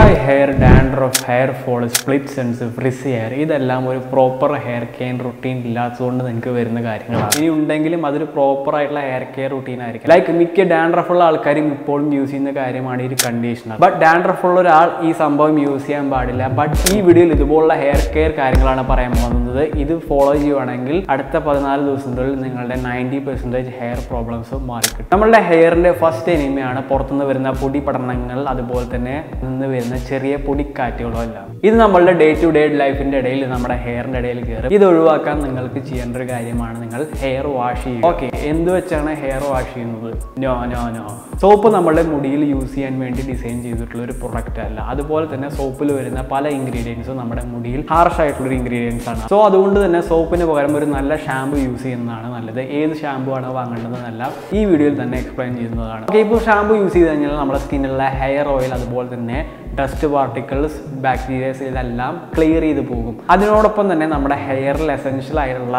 dry hair, dandruff, hair fall, split ends, frizzy hair, ഇതെല്ലാം ഒരു proper hair care routine ഇല്ലാത്തതുകൊണ്ട് നിങ്ങൾക്ക് വരുന്ന കാര്യങ്ങളാണ്. ഇനി ഉണ്ടെങ്കിലും അതൊരു പ്രോപ്പർ ആയിട്ടുള്ള ഹെയർ കെയർ റുട്ടീൻ ആയിരിക്കും. ലൈക്ക് മിക്ക ഡാൻഡ്രഫ് ഉള്ള ആൾക്കാരും ഇപ്പോഴും യൂസ് ചെയ്യുന്ന കാര്യമാണ് ഈ കണ്ടീഷണർ. ബട്ട് ഡാൻഡ്രഫ് ഉള്ള ഒരാൾ ഈ സംഭവം യൂസ് ചെയ്യാൻ പാടില്ല. ബട്ട് ഈ വീഡിയോയിൽ ഇതുപോലുള്ള ഹെയർ കെയർ കാര്യങ്ങളാണ് പറയാൻ പോകുന്നത്. ഇത് ഫോളോ ചെയ്യുവാണെങ്കിൽ അടുത്ത 14 ദിവസത്തിനുള്ളിൽ നിങ്ങളുടെ 90% ഹെയർ പ്രോബ്ലംസ് മാറിക്കിട്ടും. നമ്മളുടെ ഹെയറിന്റെ ഫസ്റ്റ് എനിമയാണ് പുറത്തുനിന്ന് വരുന്ന പൊടി പടർന്നങ്ങൾ, അതുപോലെ തന്നെ നിന്ന് വരുന്ന ചെറിയ പൊടിക്കാറ്റുകളോ എല്ലാം. ഇത് നമ്മളുടെ ഡേ ടു ഡേ ലൈഫിന്റെ ഇടയിൽ നമ്മുടെ ഹെയറിന്റെ ഇടയിൽ കയറും. ഇത് ഒഴിവാക്കാൻ നിങ്ങൾക്ക് ചെയ്യേണ്ട ഒരു കാര്യമാണ് നിങ്ങൾ ഹെയർ വാഷ് ചെയ്യുക. ഓക്കെ, എന്ത് വെച്ചാണ് ഹെയർ വാഷ് ചെയ്യുന്നത്? നോ. സോപ്പ് നമ്മളുടെ മുടിയിൽ യൂസ് ചെയ്യാൻ വേണ്ടി ഡിസൈൻ ചെയ്തിട്ടുള്ള ഒരു പ്രൊഡക്റ്റ് അല്ല. അതുപോലെ തന്നെ സോപ്പിൽ വരുന്ന പല ഇൻഗ്രീഡിയൻസും നമ്മുടെ മുടിയിൽ ഹാർഷ് ആയിട്ടുള്ള ഇൻഗ്രീഡിയൻസ് ആണ്. സോ അതുകൊണ്ട് തന്നെ സോപ്പിന് പകരം ഒരു നല്ല ഷാമ്പു യൂസ് ചെയ്യുന്നതാണ് നല്ലത്. ഏത് ഷാമ്പു ആണ് വാങ്ങേണ്ടതെന്നെല്ലാം ഈ വീഡിയോയിൽ തന്നെ എക്സ്പ്ലെയിൻ ചെയ്യുന്നതാണ്. ഓക്കെ, ഇപ്പോൾ ഷാമ്പു യൂസ് ചെയ്ത് കഴിഞ്ഞാൽ നമ്മുടെ സ്കിന്നിലുള്ള ഹെയർ ഓയിൽ, അതുപോലെ തന്നെ ഡസ്റ്റ് പാർട്ടിക്കിൾസ്, ബാക്ടീരിയസ് ഇതെല്ലാം ക്ലിയർ ചെയ്ത് പോകും. അതിനോടൊപ്പം തന്നെ നമ്മുടെ ഹെയറിൽ എസെൻഷ്യൽ ആയിട്ടുള്ള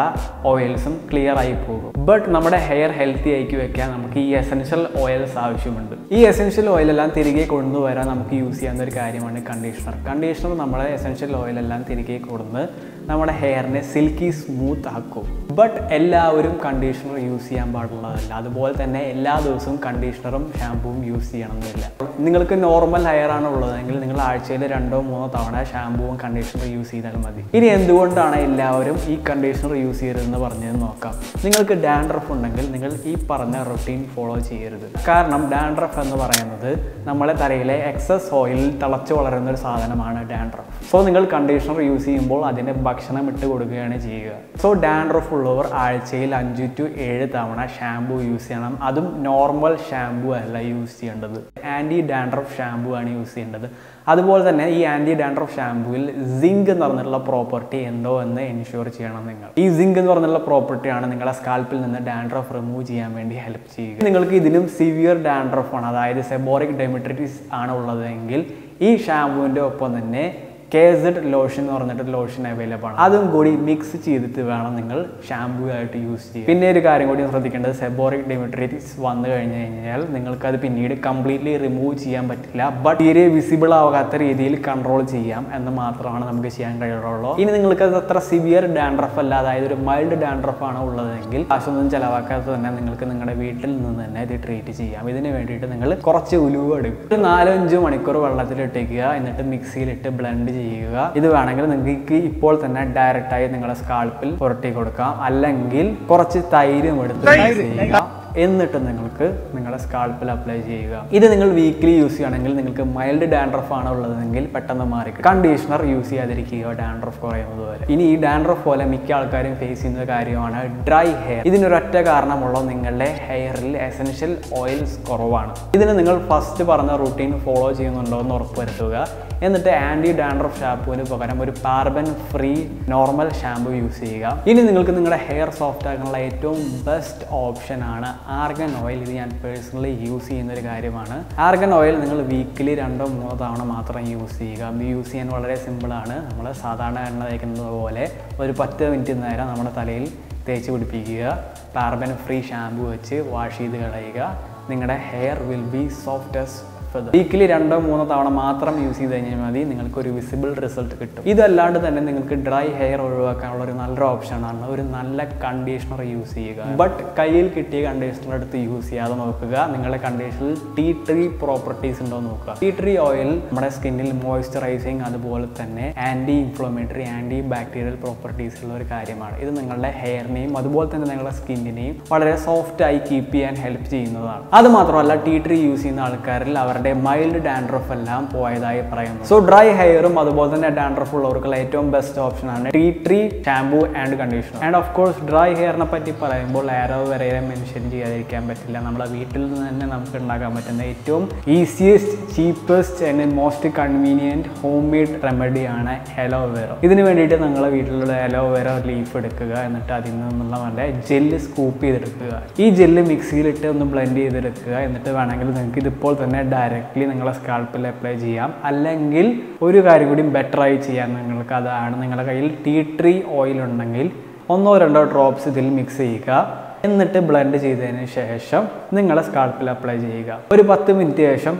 ഓയിൽസും ക്ലിയർ ആയി പോകും. ബട്ട് നമ്മുടെ ഹെയർ ഹെൽത്തി ആക്കി വെക്കാൻ നമുക്ക് ഈ എസെൻഷ്യൽ ഓയിൽസ് ആവശ്യമുണ്ട്. ഈ എസെൻഷ്യൽ ഓയിലെല്ലാം തിരികെ കൊണ്ടുവരാൻ നമുക്ക് യൂസ് ചെയ്യാവുന്ന ഒരു കാര്യമാണ് കണ്ടീഷണർ നമ്മുടെ എസെൻഷ്യൽ ഓയിലെല്ലാം തിരികെ കൊണ്ടുവന്ന് നമ്മുടെ ഹെയറിനെ സിൽക്കി സ്മൂത്ത് ആക്കും. ബട്ട് എല്ലാവരും കണ്ടീഷണർ യൂസ് ചെയ്യാൻ പാടുള്ളതല്ല. അതുപോലെ തന്നെ എല്ലാ ദിവസവും കണ്ടീഷണറും ഷാമ്പുവും യൂസ് ചെയ്യണമെന്നില്ല. നിങ്ങൾക്ക് നോർമൽ ഹെയർ ആണ് ഉള്ളതെങ്കിൽ നിങ്ങൾ ആഴ്ചയിൽ 2-3 തവണ ഷാമ്പുവും കണ്ടീഷണർ യൂസ് ചെയ്താൽ മതി. ഇനി എന്തുകൊണ്ടാണ് എല്ലാവരും ഈ കണ്ടീഷണർ യൂസ് ചെയ്യരുതെന്ന് പറഞ്ഞത് നോക്കാം. നിങ്ങൾക്ക് ഡാൻഡ്രഫ് ഉണ്ടെങ്കിൽ നിങ്ങൾ ഈ പറഞ്ഞ റൊട്ടീൻ ഫോളോ ചെയ്യരുത്. കാരണം ഡാൻഡ്രഫ് എന്ന് പറയുന്നത് നമ്മളെ തലയിലെ എക്സസ് ഓയിൽ തിളച്ച് വളരുന്ന ഒരു സാധനമാണ് ഡാൻഡ്രഫ്. സോ നിങ്ങൾ കണ്ടീഷണർ യൂസ് ചെയ്യുമ്പോൾ അതിൻ്റെ ഭക്ഷണം ഇട്ട് കൊടുക്കുകയാണ് ചെയ്യുക. സോ ഡാൻഡ്രഫ് ഉള്ളവർ ആഴ്ചയിൽ 5 to 7 തവണ ഷാമ്പു യൂസ് ചെയ്യണം. അതും നോർമൽ ഷാമ്പു അല്ല യൂസ് ചെയ്യേണ്ടത്, ആൻറ്റി ഡാൻഡ്രഫ് ഷാമ്പു ആണ് യൂസ് ചെയ്യേണ്ടത്. അതുപോലെ തന്നെ ഈ ആൻറ്റി ഡാൻഡ്രഫ് ഷാമ്പുവിൽ സിങ്ക് എന്ന് പറഞ്ഞിട്ടുള്ള പ്രോപ്പർട്ടി എന്തോ എന്ന് എൻഷുർ ചെയ്യണം നിങ്ങൾ. ഈ സിങ്ക് എന്ന് പറഞ്ഞിട്ടുള്ള പ്രോപ്പർട്ടിയാണ് നിങ്ങളുടെ സ്കാൽപ്പിൽ നിന്ന് ഡാൻഡ്രഫ് റിമൂവ് ചെയ്യാൻ വേണ്ടി ഹെൽപ്പ് ചെയ്യുക. നിങ്ങൾക്ക് ഇതിനും സിവിയർ ഡാൻഡ്രഫ് ആണ്, അതായത് സെബോറിക് ഡെർമറ്റൈറ്റിസ് ആണ് ഉള്ളതെങ്കിൽ ഈ ഷാമ്പുവിൻ്റെ ഒപ്പം തന്നെ KZ ലോഷൻ എന്ന് പറഞ്ഞിട്ട് ലോഷൻ അവൈലബിൾ ആണ്. അതും കൂടി മിക്സ് ചെയ്തിട്ട് വേണം നിങ്ങൾ ഷാമ്പൂ ആയിട്ട് യൂസ് ചെയ്യുക. പിന്നെ ഒരു കാര്യം കൂടി ശ്രദ്ധിക്കേണ്ടത്, സെബോറിക് ഡെർമറ്റൈറ്റിസ് വന്നു കഴിഞ്ഞാൽ നിങ്ങൾക്കത് പിന്നീട് കംപ്ലീറ്റ്ലി റിമൂവ് ചെയ്യാൻ പറ്റില്ല. ബട്ട് തീരെ വിസിബിൾ ആകാത്ത രീതിയിൽ കൺട്രോൾ ചെയ്യാം എന്ന് മാത്രമാണ് നമുക്ക് ചെയ്യാൻ കഴിയുള്ളൂ. ഇനി നിങ്ങൾക്ക് അത് അത്ര സിവിയർ ഡാൻഡ്രഫ് അല്ല, അതായത് ഒരു മൈൽഡ് ഡാൻഡ്രഫ് ആണ് ഉള്ളതെങ്കിൽ കാശൊന്നും ചിലവാക്കാതെ തന്നെ നിങ്ങൾക്ക് നിങ്ങളുടെ വീട്ടിൽ നിന്ന് തന്നെ ഇത് ട്രീറ്റ് ചെയ്യാം. ഇതിന് വേണ്ടിയിട്ട് നിങ്ങൾ കുറച്ച് ഉലുവ എടുക്കും, 4-5 മണിക്കൂർ വെള്ളത്തിലിട്ടേക്കുക, എന്നിട്ട് മിക്സിയിലിട്ട് ബ്ലെൻഡ് ചെയ്യുക. ഇത് വേണമെങ്കിൽ നിങ്ങൾക്ക് ഇപ്പോൾ തന്നെ ഡയറക്റ്റായി നിങ്ങളുടെ സ്കാൽപ്പിൽ പുരട്ടി കൊടുക്കാം, അല്ലെങ്കിൽ കുറച്ച് തൈരും എടുത്ത് ചെയ്യുക, എന്നിട്ട് നിങ്ങൾക്ക് നിങ്ങളുടെ സ്കാൽപ്പിൽ അപ്ലൈ ചെയ്യുക. ഇത് നിങ്ങൾ വീക്ക്ലി യൂസ് ചെയ്യുകയാണെങ്കിൽ നിങ്ങൾക്ക് മൈൽഡ് ഡാൻഡ്രഫ് ആണ് ഉള്ളതെങ്കിൽ പെട്ടെന്ന് മാറി. കണ്ടീഷണർ യൂസ് ചെയ്യാതിരിക്കുക ഡാൻഡ്രഫ് കുറയുന്നത് വരെ. ഇനി ഈ ഡാൻഡ്രഫ് പോലെ മിക്ക ആൾക്കാരും ഫേസ് ചെയ്യുന്ന കാര്യമാണ് ഡ്രൈ ഹെയർ. ഇതിനൊരൊറ്റ കാരണമുള്ള നിങ്ങളുടെ ഹെയറിൽ എസെൻഷ്യൽ ഓയിൽസ് കുറവാണ്. ഇതിന് നിങ്ങൾ ഫസ്റ്റ് പറഞ്ഞ റൂട്ടീൻ ഫോളോ ചെയ്യുന്നുണ്ടോ എന്ന് ഉറപ്പുവരുത്തുക. എന്നിട്ട് ആൻറ്റി ഡാൻഡ്രഫ് ഷാമ്പുവിന് പകരം ഒരു പാർബൻ ഫ്രീ നോർമൽ ഷാമ്പു യൂസ് ചെയ്യുക. ഇനി നിങ്ങൾക്ക് നിങ്ങളുടെ ഹെയർ സോഫ്റ്റ് ആക്കാനുള്ള ഏറ്റവും ബെസ്റ്റ് ഓപ്ഷൻ ആണ് ആർഗൻ ഓയിൽ. ഇത് ഞാൻ പേഴ്സണലി യൂസ് ചെയ്യുന്ന ഒരു കാര്യമാണ്. ആർഗൻ ഓയിൽ നിങ്ങൾ വീക്കിലി 2-3 തവണ മാത്രം യൂസ് ചെയ്യുക. യൂസ് ചെയ്യാൻ വളരെ സിമ്പിളാണ്. നമ്മൾ സാധാരണ എണ്ണ തേക്കുന്നത് പോലെ ഒരു 10 മിനിറ്റ് നേരം നമ്മുടെ തലയിൽ തേച്ച് പിടിപ്പിക്കുക. പാർബൻ ഫ്രീ ഷാമ്പു വെച്ച് വാഷ് ചെയ്ത് കളയുക. നിങ്ങളുടെ hair will be softest. Weekly 2-3 തവണ മാത്രം യൂസ് ചെയ്ത് കഴിഞ്ഞാൽ മതി, നിങ്ങൾക്കൊരു വിസിബിൾ റിസൾട്ട് കിട്ടും. ഇതല്ലാണ്ട് തന്നെ നിങ്ങൾക്ക് ഡ്രൈ ഹെയർ ഒഴിവാക്കാനുള്ള ഒരു നല്ലൊരു ഓപ്ഷനാണ് ഒരു നല്ല കണ്ടീഷണർ യൂസ് ചെയ്യുക. ബട്ട് കയ്യിൽ കിട്ടിയ കണ്ടീഷണർ എടുത്ത് യൂസ് ചെയ്യാതെ നോക്കുക. നിങ്ങളുടെ കണ്ടീഷണറിൽ ടീ ട്രീ പ്രോപ്പർട്ടീസ് ഉണ്ടോ നോക്കുക. ടീ ട്രീ ഓയിൽ നമ്മുടെ സ്കിന്നിൽ മോയ്സ്ചറൈസിങ്, അതുപോലെ തന്നെ anti inflammatory, anti bacterial properties ഉള്ള ഒരു കാര്യമാണ്. ഇത് നിങ്ങളുടെ ഹെയറിനെയും അതുപോലെ തന്നെ നിങ്ങളുടെ സ്കിന്നിനെയും വളരെ സോഫ്റ്റ് ആയി കീപ്പ് ചെയ്യാൻ ഹെൽപ്പ് ചെയ്യുന്നതാണ്. അത് മാത്രമല്ല ടീ ട്രീ യൂസ് ചെയ്യുന്ന ആൾക്കാരിൽ അവരുടെ മൈൽഡ് ഡാൻഡ്രഫ് എല്ലാം പോയതായി പറയുന്നു. സോ ഡ്രൈ ഹെയറും അതുപോലെ തന്നെ ഡാൻഡ്രഫ് ഉള്ളവർക്കുള്ള ഏറ്റവും ബെസ്റ്റ് ഓപ്ഷൻ ആണ് tea tree shampoo and conditioner. And of course dry ഹെയറിനെ പറ്റി പറയുമ്പോൾ ആലോവേരയെ മെൻഷൻ ചെയ്യാതിരിക്കാൻ പറ്റില്ല. നമ്മളെ വീട്ടിൽ നിന്ന് തന്നെ നമുക്ക് ഉണ്ടാക്കാൻ പറ്റുന്ന ഏറ്റവും easiest, cheapest and most convenient home made റെമഡിയാണ് അലോവേര. ഇതിന് വേണ്ടിയിട്ട് നിങ്ങളുടെ വീട്ടിലുള്ള അലോവേര ലീഫ് എടുക്കുക, എന്നിട്ട് അതിൽ നിന്നുള്ള നല്ല ജെല്ല് സ്കൂപ്പ് ചെയ്തെടുക്കുക. ഈ ജെല്ല് മിക്സിയിലിട്ട് ഒന്ന് ബ്ലെൻഡ് ചെയ്തെടുക്കുക. എന്നിട്ട് വേണമെങ്കിൽ നിങ്ങൾക്ക് ഇതിപ്പോൾ തന്നെ ഡയറക്റ്റ്ലി നിങ്ങളുടെ സ്കാൽപ്പിൽ അപ്ലൈ ചെയ്യാം. അല്ലെങ്കിൽ ഒരു കാര്യം കൂടി ബെറ്ററായി ചെയ്യാൻ നിങ്ങൾക്ക്, അതാണ് നിങ്ങളുടെ കയ്യിൽ ടീ ട്രീ ഓയിൽ ഉണ്ടെങ്കിൽ 1-2 ഡ്രോപ്സ് ഇതിൽ മിക്സ് ചെയ്യുക. എന്നിട്ട് ബ്ലെൻഡ് ചെയ്തതിന് ശേഷം നിങ്ങളുടെ സ്കാൽപ്പിൽ അപ്ലൈ ചെയ്യുക. ഒരു 10 മിനിറ്റ് ശേഷം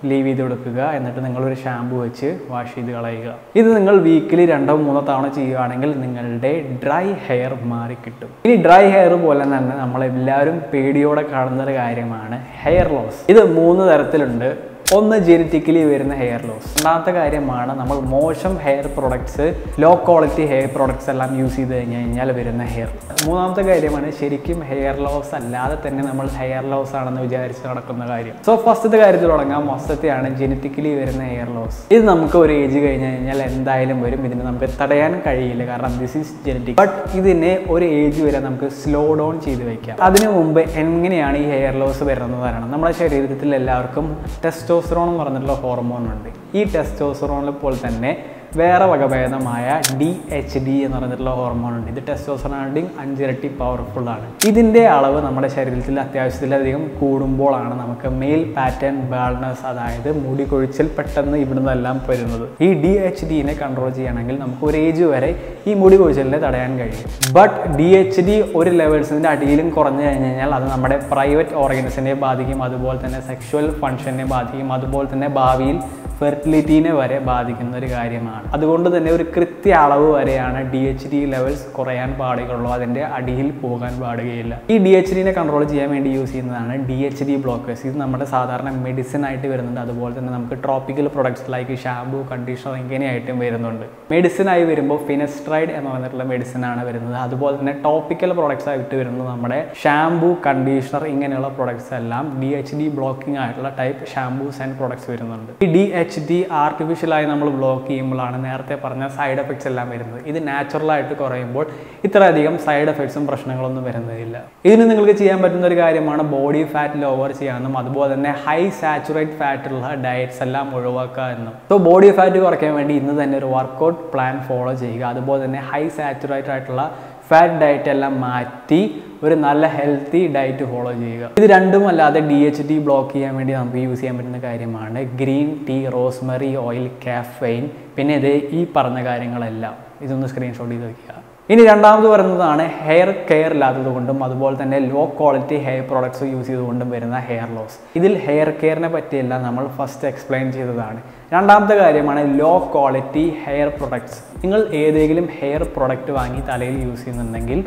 ലീവ് ചെയ്ത് കൊടുക്കുക. എന്നിട്ട് നിങ്ങളൊരു ഷാമ്പു വെച്ച് വാഷ് ചെയ്ത് കളയുക. ഇത് നിങ്ങൾ വീക്കിലി 2-3 തവണ ചെയ്യുകയാണെങ്കിൽ നിങ്ങളുടെ ഡ്രൈ ഹെയർ മാറിക്കിട്ടും. ഇനി ഡ്രൈ ഹെയർ പോലെ തന്നെ നമ്മളെല്ലാവരും പേടിയോടെ കാണുന്നൊരു കാര്യമാണ് ഹെയർ ലോസ്. ഇത് 3 തരത്തിലുണ്ട്. ഒന്ന് ജെനറ്റിക്കലി വരുന്ന ഹെയർ ലോസ്. രണ്ടാമത്തെ കാര്യമാണ് നമ്മൾ മോശം hair products, low quality hair products എല്ലാം യൂസ് ചെയ്ത് കഴിഞ്ഞാൽ വരുന്ന ഹെയർ. മൂന്നാമത്തെ കാര്യമാണ് ശരിക്കും ഹെയർ ലോസ് അല്ലാതെ തന്നെ നമ്മൾ ഹെയർ ലോസ് ആണെന്ന് വിചാരിച്ച് നടക്കുന്ന കാര്യം. സോ ഫസ്റ്റത്തെ കാര്യത്തിൽ തുടങ്ങാം. ഫസ്റ്റത്തെയാണ് ജെനറ്റിക്കലി വരുന്ന ഹെയർ ലോസ്. ഇത് നമുക്ക് ഒരു ഏജ് കഴിഞ്ഞ് കഴിഞ്ഞാൽ എന്തായാലും വരും. ഇതിന് നമുക്ക് തടയാൻ കഴിയില്ല, കാരണം ദിസ് ഈസ് ജെനറ്റിക്. ബട്ട് ഇതിനെ ഒരു ഏജ് വരെ നമുക്ക് സ്ലോ ഡൗൺ ചെയ്ത് വയ്ക്കാം. അതിനു മുമ്പ് എങ്ങനെയാണ് ഈ ഹെയർ ലോസ് വരുന്നത് പറയണം. നമ്മുടെ ശരീരത്തിൽ എല്ലാവർക്കും ടെസ്റ്റോസ്റ്ററോൺ എന്ന് പറഞ്ഞിട്ടുള്ള ഹോർമോൺ ഉണ്ട്. ഈ ടെസ്റ്റോസ്റ്ററോണിനെ പോലെ തന്നെ വേറെ വകഭേദമായ DHD എന്ന് പറഞ്ഞിട്ടുള്ള ഹോർമോൺ ഉണ്ട്. ഇത് ടെസ്റ്റോസ്റ്ററോണിൻ്റെയും 5 ഇരട്ടി പവർഫുൾ ആണ്. ഇതിൻ്റെ അളവ് നമ്മുടെ ശരീരത്തിൽ അത്യാവശ്യത്തിലധികം കൂടുമ്പോഴാണ് നമുക്ക് മെയിൽ പാറ്റേൺ ബാൾനെസ്, അതായത് മുടി കൊഴിച്ചിൽ പെട്ടെന്ന് ഇവിടുന്നെല്ലാം വരുന്നത്. ഈ DHDനെ കൺട്രോൾ ചെയ്യണമെങ്കിൽ നമുക്ക് ഒരു ഏജ് വരെ ഈ മുടി കൊഴിച്ചിലിനെ തടയാൻ കഴിയും. ബട്ട് DHD ഒരു ലെവൽസിൻ്റെ അടിയിലും കുറഞ്ഞു കഴിഞ്ഞ് കഴിഞ്ഞാൽ അത് നമ്മുടെ പ്രൈവറ്റ് ഓർഗൻസിനെ ബാധിക്കും, അതുപോലെ തന്നെ സെക്ഷുവൽ ഫങ്ഷനെ ബാധിക്കും, അതുപോലെ തന്നെ ഭാവിയിൽ ഫെർട്ടിലിറ്റീനെ വരെ ബാധിക്കുന്ന ഒരു കാര്യമാണ്. അതുകൊണ്ട് തന്നെ ഒരു കൃത്യ അളവ് വരെയാണ് DHD ലെവൽസ് കുറയാൻ പാടുകയുള്ളൂ, അതിൻ്റെ അടിയിൽ പോകാൻ പാടുകയില്ല. ഈ DHDനെ കൺട്രോൾ ചെയ്യാൻ വേണ്ടി യൂസ് ചെയ്യുന്നതാണ് DHD ബ്ലോക്കേഴ്സ്. ഇത് നമ്മുടെ സാധാരണ മെഡിസിൻ ആയിട്ട് വരുന്നുണ്ട്. അതുപോലെ തന്നെ നമുക്ക് tropical products like shampoo, conditioner ഇങ്ങനെയായിട്ടും വരുന്നുണ്ട്. മെഡിസിനായി വരുമ്പോൾ ഫിനസ്ട്രൈഡ് എന്ന് പറഞ്ഞിട്ടുള്ള മെഡിസിനാണ് വരുന്നത്. അതുപോലെ തന്നെ ടോപ്പിക്കൽ പ്രൊഡക്ട്സ് ആയിട്ട് വരുന്നത് നമ്മുടെ ഷാമ്പൂ, കണ്ടീഷണർ ഇങ്ങനെയുള്ള പ്രൊഡക്ട്സ് എല്ലാം DHD ബ്ലോക്കിംഗ് ആയിട്ടുള്ള ടൈപ്പ് ഷാമ്പൂസ് ആൻഡ് പ്രൊഡക്ട്സ് വരുന്നുണ്ട്. ഈ DHD ആർട്ടിഫിഷ്യലായി നമ്മൾ ബ്ലോക്ക് ചെയ്യുമ്പോഴാണ് നേരത്തെ പറഞ്ഞ സൈഡ് എഫക്ട്സ് എല്ലാം വരുന്നത്. ഇത് നാച്ചുറലായിട്ട് കുറയുമ്പോൾ ഇത്രയധികം സൈഡ് എഫക്ട്സും പ്രശ്നങ്ങളൊന്നും വരുന്നതില്ല. ഇതിന് നിങ്ങൾക്ക് ചെയ്യാൻ പറ്റുന്ന ഒരു കാര്യമാണ് ബോഡി ഫാറ്റ് ലോവർ ചെയ്യാമെന്നും അതുപോലെ തന്നെ ഹൈ സാച്ചുറേറ്റ് ഫാറ്റുള്ള ഡയറ്റ്സ് എല്ലാം ഒഴിവാക്കുക എന്നും. സോ ബോഡി ഫാറ്റ് കുറയ്ക്കാൻ വേണ്ടി ഇന്ന് തന്നെ ഒരു വർക്കൗട്ട് പ്ലാൻ ഫോളോ ചെയ്യുക. അതുപോലെ തന്നെ ഹൈ സാച്ചുറേറ്റ് ആയിട്ടുള്ള ഫാറ്റ് ഡയറ്റ് എല്ലാം മാറ്റി ഒരു നല്ല ഹെൽത്തി ഡയറ്റ് ഫോളോ ചെയ്യുക. ഇത് രണ്ടും അല്ലാതെ DHD ബ്ലോക്ക് ചെയ്യാൻ വേണ്ടി നമുക്ക് യൂസ് ചെയ്യാൻ പറ്റുന്ന കാര്യമാണ് ഗ്രീൻ ടീ, റോസ്മെറി ഓയിൽ, കാഫെയിൻ, പിന്നെ ഇത് ഈ പറഞ്ഞ കാര്യങ്ങളെല്ലാം. ഇതൊന്ന് സ്ക്രീൻഷോട്ട് ചെയ്ത് വയ്ക്കുക. ഇനി രണ്ടാമത് പറയുന്നതാണ് ഹെയർ കെയർ ഇല്ലാത്തത് കൊണ്ടും അതുപോലെ തന്നെ low quality hair products use ചെയ്തുകൊണ്ടും വരുന്ന ഹെയർ ലോസ്. ഇതിൽ ഹെയർ കെയറിനെ പറ്റിയെല്ലാം നമ്മൾ ഫസ്റ്റ് എക്സ്പ്ലെയിൻ ചെയ്തതാണ്. രണ്ടാമത്തെ കാര്യമാണ് ലോ ക്വാളിറ്റി ഹെയർ പ്രൊഡക്ട്സ്. നിങ്ങൾ ഏതെങ്കിലും ഹെയർ പ്രൊഡക്റ്റ് വാങ്ങി തലയിൽ യൂസ് ചെയ്യുന്നുണ്ടെങ്കിൽ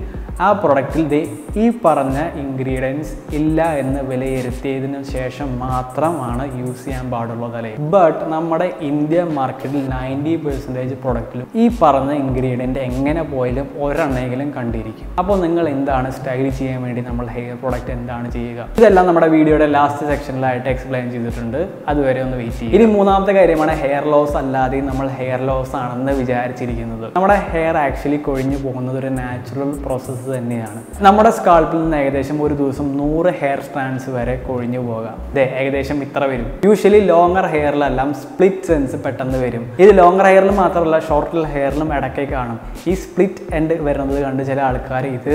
ആ പ്രൊഡക്റ്റിൽ ഈ പറഞ്ഞ ഇൻഗ്രീഡിയൻസ് ഇല്ല എന്ന് വിലയിരുത്തിയതിനു ശേഷം മാത്രമാണ് യൂസ് ചെയ്യാൻ പാടുള്ള തലയിൽ. ബട്ട് നമ്മുടെ ഇന്ത്യൻ മാർക്കറ്റിൽ 90% പ്രൊഡക്റ്റിലും ഈ പറഞ്ഞ ഇൻഗ്രീഡിയൻറ്റ് എങ്ങനെ പോയാലും ഒരെണ്ണമെങ്കിലും കണ്ടിരിക്കും. അപ്പോൾ നിങ്ങൾ എന്താണ് സ്റ്റൈൽ ചെയ്യാൻ വേണ്ടി നമ്മൾ ഹെയർ പ്രൊഡക്റ്റ് എന്താണ് ചെയ്യുക, ഇതെല്ലാം നമ്മുടെ വീഡിയോയുടെ ലാസ്റ്റ് സെക്ഷനിലായിട്ട് എക്സ്പ്ലെയിൻ ചെയ്തിട്ടുണ്ട്. അതുവരെ ഒന്ന് വെയിറ്റ് ചെയ്യും. ഇനി മൂന്നാമത്തെ കാര്യമാണ് ഹെയർ ലോസ് അല്ലാതെ നമ്മൾ ഹെയർ ലോസ് ആണെന്ന് വിചാരിച്ചിരിക്കുന്നത്. നമ്മുടെ ഹെയർ ആക്ച്വലി കൊഴിഞ്ഞു പോകുന്നത് ഒരു നാച്ചുറൽ പ്രോസസ്സ് തന്നെയാണ്. നമ്മുടെ സ്കാൾപ്പിൽ നിന്ന് ഏകദേശം ഒരു ദിവസം 100 ഹെയർ സ്ട്രാൻഡ്സ് വരെ കൊഴിഞ്ഞു പോകാം. ഏകദേശം ഇത്ര വരും. യൂഷ്വലി ലോങ്ങർ ഹെയറിലെല്ലാം സ്പ്ലിറ്റ് എൻഡ്സ് പെട്ടെന്ന് വരും. ഇത് ലോങ്ങർ ഹെയറിൽ മാത്രമല്ല ഷോർട്ട് ഹെയറിലും ഇടയ്ക്ക് കാണും. ഈ സ്പ്ലിറ്റ് എൻഡ് വരുന്നത് കണ്ട് ചില ആൾക്കാർ ഇത്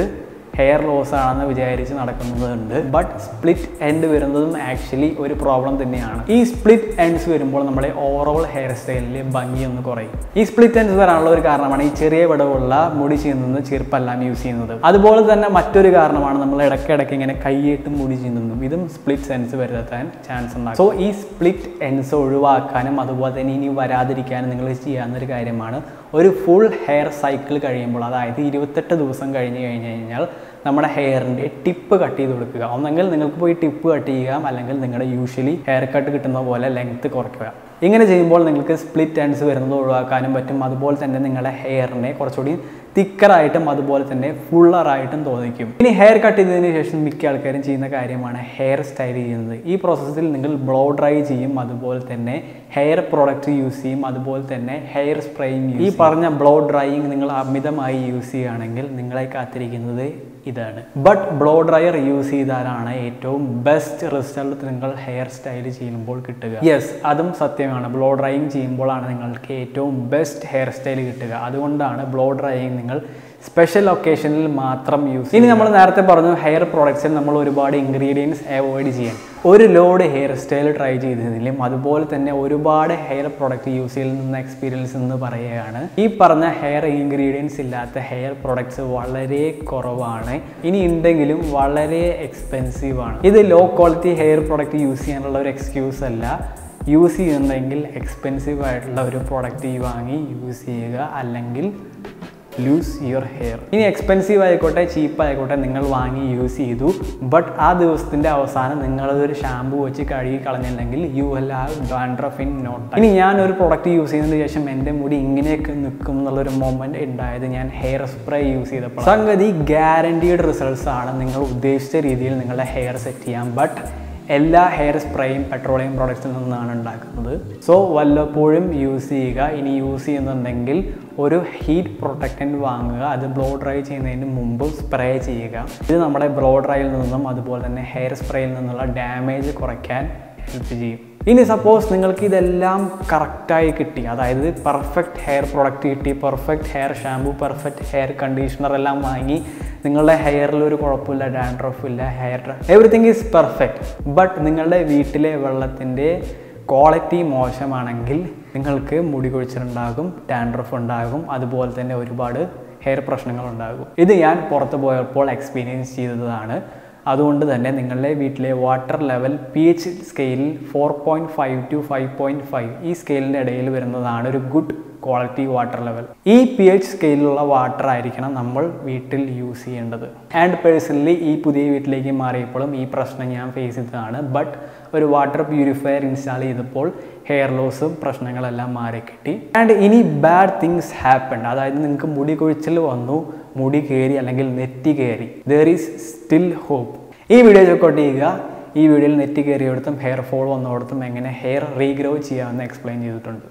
ഹെയർ ലോസ് ആണെന്ന് വിചാരിച്ച് നടക്കുന്നതുണ്ട്. ബട്ട് സ്പ്ലിറ്റ് എൻഡ് വരുന്നതും ആക്ച്വലി ഒരു പ്രോബ്ലം തന്നെയാണ്. ഈ സ്പ്ലിറ്റ് എൻഡ്സ് വരുമ്പോൾ നമ്മുടെ ഓവറോൾ ഹെയർ സ്റ്റൈലിൽ ഭംഗിയൊന്ന് കുറയും. ഈ സ്പ്ലിറ്റ് എൻഡ്സ് വരാനുള്ള ഒരു കാരണമാണ് ഈ ചെറിയ വിടവുള്ള മുടി ചെയ്യുന്നത് ചെറുപ്പെല്ലാം യൂസ് ചെയ്യുന്നത്. അതുപോലെ തന്നെ മറ്റൊരു കാരണമാണ് നമ്മൾ ഇടയ്ക്കിടയ്ക്ക് ഇങ്ങനെ കൈയിട്ട് മുടി ചെയ്യുന്നതും. ഇതും സ്പ്ലിറ്റ് എൻഡ്സ് വരുത്താൻ ചാൻസ് ഉണ്ടാകും. സോ ഈ സ്പ്ലിറ്റ് എൻഡ്സ് ഒഴിവാക്കാനും അതുപോലെ തന്നെ ഇനി വരാതിരിക്കാനും നിങ്ങൾ ചെയ്യാവുന്നൊരു കാര്യമാണ് ഒരു ഫുൾ ഹെയർ സൈക്കിൾ കഴിയുമ്പോൾ, അതായത് 28 ദിവസം കഴിഞ്ഞ് കഴിഞ്ഞാൽ നമ്മുടെ ഹെയറിൻ്റെ ടിപ്പ് കട്ട് ചെയ്ത് കൊടുക്കുക. ഒന്നെങ്കിൽ നിങ്ങൾക്ക് പോയി ടിപ്പ് കട്ട് ചെയ്യാം, അല്ലെങ്കിൽ നിങ്ങളുടെ യൂഷ്വലി ഹെയർ കട്ട് കിട്ടുന്ന പോലെ ലെങ്ത്ത് കുറയ്ക്കുക. ഇങ്ങനെ ചെയ്യുമ്പോൾ നിങ്ങൾക്ക് സ്പ്ലിറ്റ് എൻഡ്സ് വരുന്നത് ഒഴിവാക്കാനും പറ്റും. അതുപോലെ തന്നെ നിങ്ങളുടെ ഹെയറിനെ കുറച്ചുകൂടി തിക്കറായിട്ടും അതുപോലെ തന്നെ ഫുള്ളറായിട്ടും തോന്നിക്കും. ഇനി ഹെയർ കട്ട് ചെയ്തതിന് ശേഷം മിക്ക ആൾക്കാരും ചെയ്യുന്ന കാര്യമാണ് ഹെയർ സ്റ്റൈൽ ചെയ്യുന്നത്. ഈ പ്രോസസ്സിൽ നിങ്ങൾ ബ്ലോ ഡ്രൈ ചെയ്യും, അതുപോലെ തന്നെ ഹെയർ പ്രോഡക്റ്റ് യൂസ് ചെയ്യും, അതുപോലെ തന്നെ ഹെയർ സ്പ്രേയും യൂസ് ചെയ്യും. ഈ പറഞ്ഞ ബ്ലോ ഡ്രൈയിങ് നിങ്ങൾ അമിതമായി യൂസ് ചെയ്യുകയാണെങ്കിൽ നിങ്ങളെ കാത്തിരിക്കുന്നത് ഇതാണ്. ബട്ട് ബ്ലോ ഡ്രയർ യൂസ് ചെയ്താലാണ് ഏറ്റവും ബെസ്റ്റ് റിസൾട്ട് നിങ്ങൾ ഹെയർ സ്റ്റൈൽ ചെയ്യുമ്പോൾ കിട്ടുക. യെസ്, അതും സത്യമാണ്. ബ്ലോ ഡ്രൈയിങ് ചെയ്യുമ്പോഴാണ് നിങ്ങൾക്ക് ഏറ്റവും ബെസ്റ്റ് ഹെയർ സ്റ്റൈൽ കിട്ടുക. അതുകൊണ്ടാണ് ബ്ലോ ഡ്രൈയിങ് നിങ്ങൾ സ്പെഷ്യൽ ഒക്കേഷനിൽ മാത്രം യൂസ്. ഇനി നമ്മൾ നേരത്തെ പറഞ്ഞു ഹെയർ പ്രോഡക്ട്സിൽ നമ്മൾ ഒരുപാട് ഇൻഗ്രീഡിയൻസ് അവോയ്ഡ് ചെയ്യാൻ. ഒരു ലോഡ് ഹെയർ സ്റ്റൈൽ ട്രൈ ചെയ്തതിലും അതുപോലെ തന്നെ ഒരുപാട് ഹെയർ പ്രോഡക്റ്റ് യൂസ് ചെയ്യുന്ന എക്സ്പീരിയൻസ് എന്ന് പറയുകയാണ്. ഈ പറഞ്ഞ ഹെയർ ഇൻഗ്രീഡിയൻസ് ഇല്ലാത്ത ഹെയർ പ്രോഡക്ട്സ് വളരെ കുറവാണ്. ഇനി ഉണ്ടെങ്കിലും വളരെ എക്സ്പെൻസീവ് ആണ്. ഇത് low quality hair product use ചെയ്യാനുള്ള ഒരു എക്സ്ക്യൂസ് അല്ല. യൂസ് ചെയ്യുന്നുണ്ടെങ്കിൽ എക്സ്പെൻസീവ് ആയിട്ടുള്ള ഒരു പ്രോഡക്റ്റ് വാങ്ങി യൂസ് ചെയ്യുക, അല്ലെങ്കിൽ ലൂസ് യുവർ ഹെയർ. ഇനി എക്സ്പെൻസീവ് ആയിക്കോട്ടെ ചീപ്പ് ആയിക്കോട്ടെ നിങ്ങൾ വാങ്ങി യൂസ് ചെയ്തു, ബട്ട് ആ ദിവസത്തിൻ്റെ അവസാനം നിങ്ങളതൊരു ഷാമ്പു വെച്ച് കഴുകി കളഞ്ഞില്ലെങ്കിൽ you will have dandruff in no time. ഇനി ഞാനൊരു പ്രോഡക്റ്റ് യൂസ് ചെയ്തതിന് ശേഷം എൻ്റെ മുടി ഇങ്ങനെയൊക്കെ നിൽക്കും എന്നുള്ളൊരു മൊമെൻറ്റ് ഉണ്ടായത് ഞാൻ ഹെയർ സ്പ്രേ യൂസ് ചെയ്തപ്പോൾ. സംഗതി ഗ്യാരണ്ടീഡ് റിസൾട്ട്സ് ആണ്. നിങ്ങൾ ഉദ്ദേശിച്ച രീതിയിൽ നിങ്ങളുടെ ഹെയർ സെറ്റ് ചെയ്യാം. ബട്ട് എല്ലാ ഹെയർ സ്പ്രേയും പെട്രോളിയം പ്രോഡക്ട്സിൽ നിന്നാണ് ഉണ്ടാക്കുന്നത്. സോ വല്ലപ്പോഴും യൂസ് ചെയ്യുക. ഇനി യൂസ് ചെയ്യുന്നുണ്ടെങ്കിൽ ഒരു ഹീറ്റ് പ്രൊട്ടക്റ്റൻറ്റ് വാങ്ങുക. അത് ബ്ലോ ഡ്രൈ ചെയ്യുന്നതിന് മുമ്പ് സ്പ്രേ ചെയ്യുക. ഇത് നമ്മുടെ ബ്ലോ ഡ്രൈയിൽ നിന്നും അതുപോലെ തന്നെ ഹെയർ സ്പ്രേയിൽ നിന്നുള്ള ഡാമേജ് കുറയ്ക്കാൻ ഹെൽപ്പ് ചെയ്യും. ഇനി സപ്പോസ് നിങ്ങൾക്ക് ഇതെല്ലാം കറക്റ്റായി കിട്ടി, അതായത് പെർഫെക്റ്റ് ഹെയർ പ്രോഡക്റ്റ് കിട്ടി, perfect hair shampoo, perfect hair conditioner എല്ലാം വാങ്ങി, നിങ്ങളുടെ ഹെയറിൽ ഒരു കുഴപ്പമില്ല, ഡാൻഡ്രഫ് ഇല്ല, എവറിത്തിങ് ഈസ് പെർഫെക്റ്റ്. ബട്ട് നിങ്ങളുടെ വീട്ടിലെ വെള്ളത്തിൻ്റെ ക്വാളിറ്റി മോശമാണെങ്കിൽ നിങ്ങൾക്ക് മുടി കൊഴിച്ചിലുണ്ടാകും, ഡാൻഡ്രഫ് ഉണ്ടാകും, അതുപോലെ തന്നെ ഒരുപാട് ഹെയർ പ്രശ്നങ്ങളുണ്ടാകും. ഇത് ഞാൻ പുറത്ത് പോയപ്പോൾ എക്സ്പീരിയൻസ് ചെയ്തതാണ്. അതുകൊണ്ട് തന്നെ നിങ്ങളുടെ വീട്ടിലെ വാട്ടർ ലെവൽ pH സ്കെയിലിൽ 4.5 to 5.5 ഈ സ്കെയിലിൻ്റെ ഇടയിൽ വരുന്നതാണ് ഒരു ഗുഡ് ക്വാളിറ്റി വാട്ടർ ലെവൽ. ഈ pH സ്കെയിലുള്ള വാട്ടർ ആയിരിക്കണം നമ്മൾ വീട്ടിൽ യൂസ് ചെയ്യേണ്ടത്. ആൻഡ് പേഴ്സണലി ഈ പുതിയ വീട്ടിലേക്ക് മാറിയപ്പോഴും ഈ പ്രശ്നം ഞാൻ ഫേസ് ചെയ്തതാണ്. ബട്ട് ഒരു വാട്ടർ പ്യൂരിഫയർ ഇൻസ്റ്റാൾ ചെയ്തപ്പോൾ ഹെയർ ലോസും പ്രശ്നങ്ങളെല്ലാം മാറിക്കിട്ടി. ആൻഡ് ഇനി ബാഡ് തിങ്സ് ഹാപ്പൻ, അതായത് നിങ്ങൾക്ക് മുടി കൊഴിച്ചിൽ വന്നു, മുടി കയറി അല്ലെങ്കിൽ നെറ്റി കയറി, ദർ ഈസ് സ്റ്റിൽ ഹോപ്പ്. ഈ വീഡിയോ ചെക്കൗട്ട് ചെയ്യുക. ഈ വീഡിയോയിൽ നെറ്റി കയറിയിടത്തും ഹെയർ ഫോൾ വന്നിടത്തും എങ്ങനെ ഹെയർ റീഗ്രോ ചെയ്യാമെന്ന് എക്സ്പ്ലെയിൻ ചെയ്തിട്ടുണ്ട്.